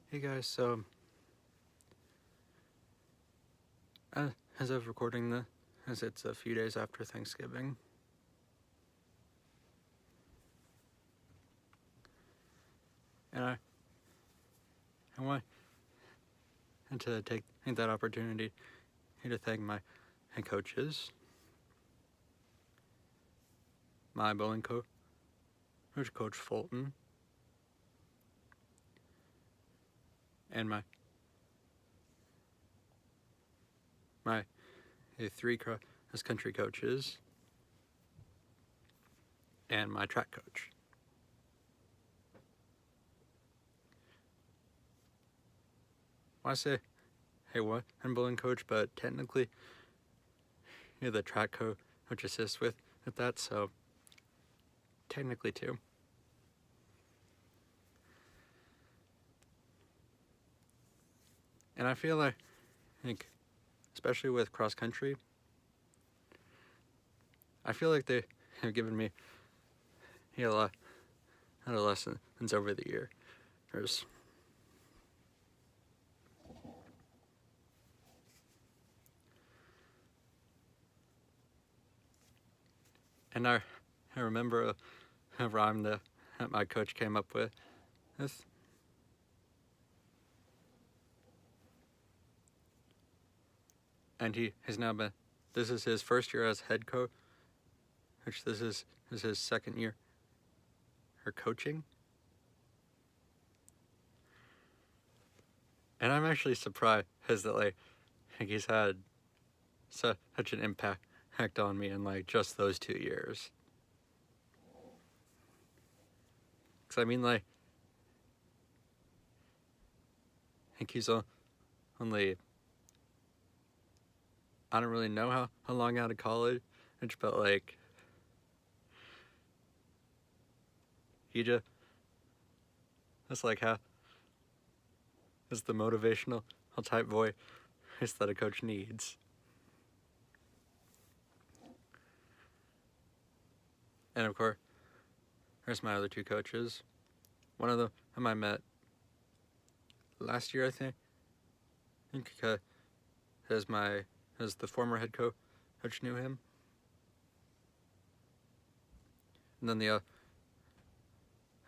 Hey guys, so as of recording this, as it's a few days after Thanksgiving, and I want to take that opportunity to thank my head coaches, my bowling coach, Coach Fulton, and my three cross country coaches, and my track coach. I want to say, hey, what? I'm bowling coach, but technically, the track coach assists with that, so technically too. And I feel like, especially with cross country, I feel like they have given me a lot of lessons over the years. And I remember a rhyme that my coach came up with. This, and he has now been, this is his first year as head coach, which this is his second year coaching. And I'm actually surprised that he's had such an impact on me in just those 2 years. Because I mean, I think he's only, I don't really know how long out of college, but he just, that's how is the motivational type voice that a coach needs. And of course, there's my other two coaches. One of them I met last year, I think, as the former head coach knew him. And then the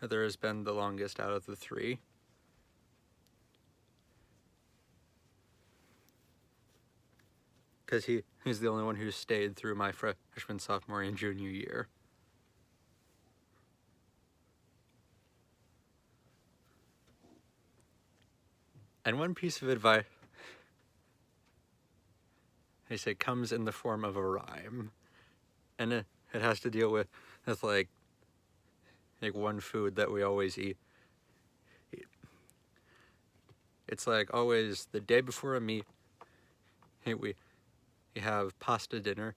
other has been the longest out of the three. Because he's the only one who stayed through my freshman, sophomore, and junior year. And one piece of advice, they say, comes in the form of a rhyme. And it has to deal with one food that we always eat. It's always the day before a meet, we have pasta dinner.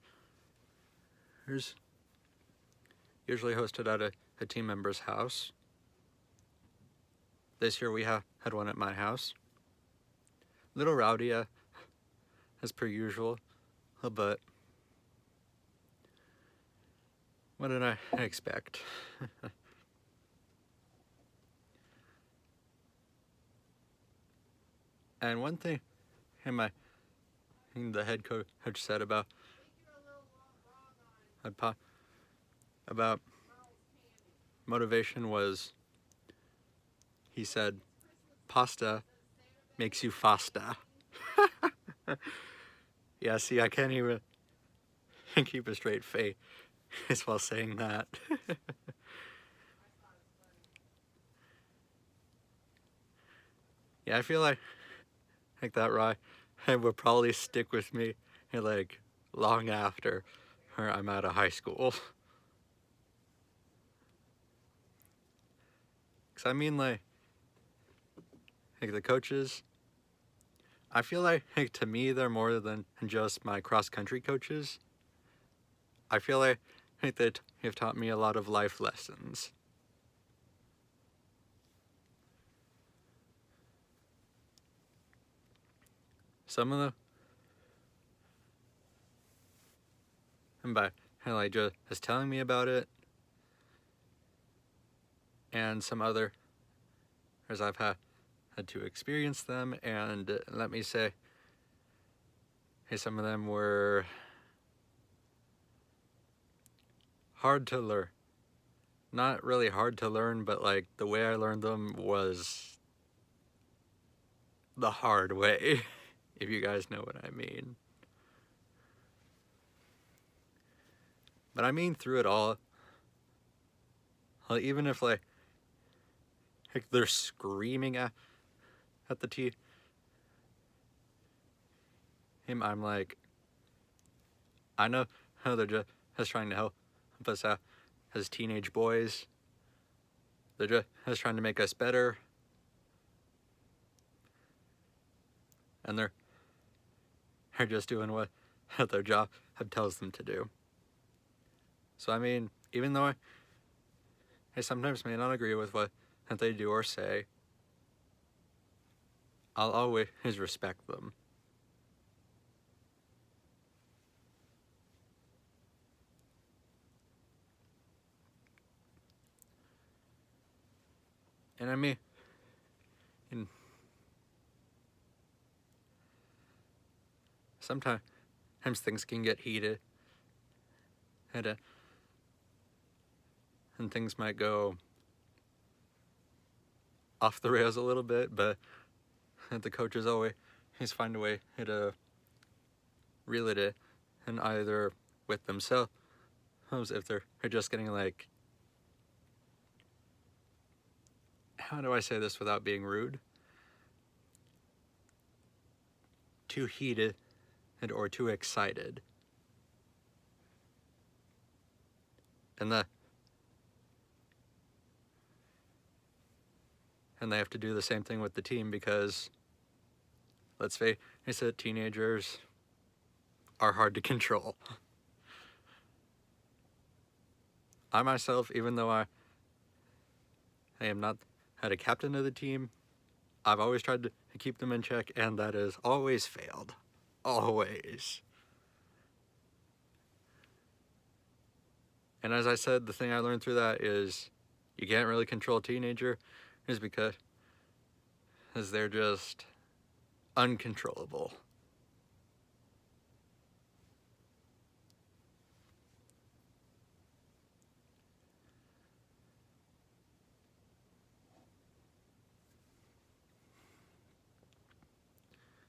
There's usually hosted at a team member's house. This year we had one at my house. Little rowdy, as per usual, but what did I expect? And one thing the head coach said about motivation was, he said, pasta makes you fasta. Yeah, see, I can't even keep a straight face while saying that. Yeah, I feel like that rhyme would probably stick with me long after I'm out of high school. Cause I mean the coaches, I feel like to me they're more than just my cross country coaches. I feel like they have taught me a lot of life lessons. Some of them, and by just telling me about it, and some other as I've had had to experience them, and let me say, hey, some of them were hard to learn. Not really hard to learn, but like the way I learned them was the hard way, if you guys know what I mean. But I mean through it all, even if like they're screaming at the team, I'm like, I know how they're just trying to help us out as teenage boys. They're just trying to make us better. And they're just doing what their job tells them to do. So I mean, even though I sometimes may not agree with what they do or say, I'll always respect them. And I mean, sometimes things can get heated, and things might go off the rails a little bit, but the coaches always find a way to reel it in, and either with themselves, if they're just getting like, how do I say this without being rude? Too heated or too excited. And they have to do the same thing with the team, because let's face it, teenagers are hard to control. I myself, even though I am not a captain of the team, I've always tried to keep them in check, and that has always failed. Always. And as I said, the thing I learned through that is you can't really control a teenager, is because they're just uncontrollable.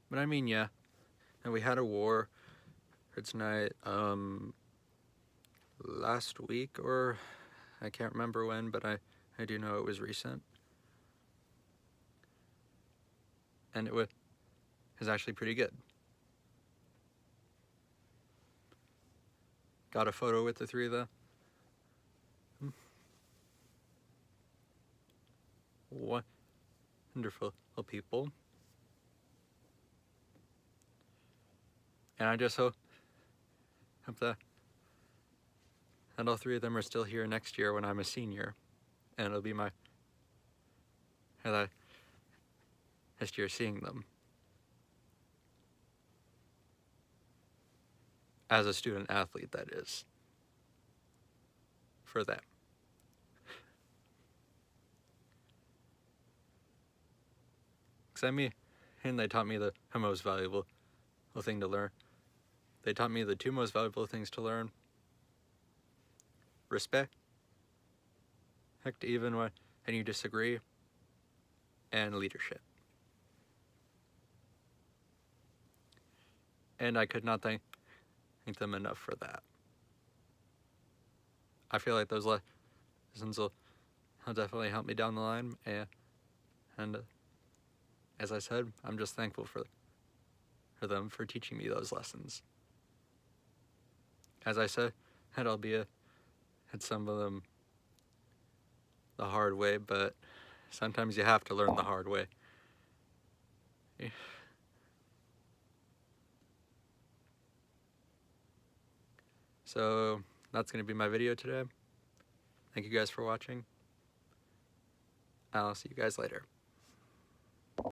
But I mean, yeah, and we had a war tonight last week, or I can't remember when, but I do know it was recent. And it was actually pretty good. Got a photo with the three of them. Wonderful people. And I just hope that all three of them are still here next year when I'm a senior. And it'll be my last year seeing them. As a student athlete, that is. For them. Because I mean, and they taught me the most valuable thing to learn. They taught me the two most valuable things to learn. Respect, even when you disagree, and leadership. And I could not thank them enough for that. I feel like those lessons will definitely help me down the line, and as I said, I'm just thankful for them for teaching me those lessons. As I said, I'll be at some of them the hard way, but sometimes you have to learn the hard way. So that's going to be my video today. Thank you guys for watching. I'll see you guys later.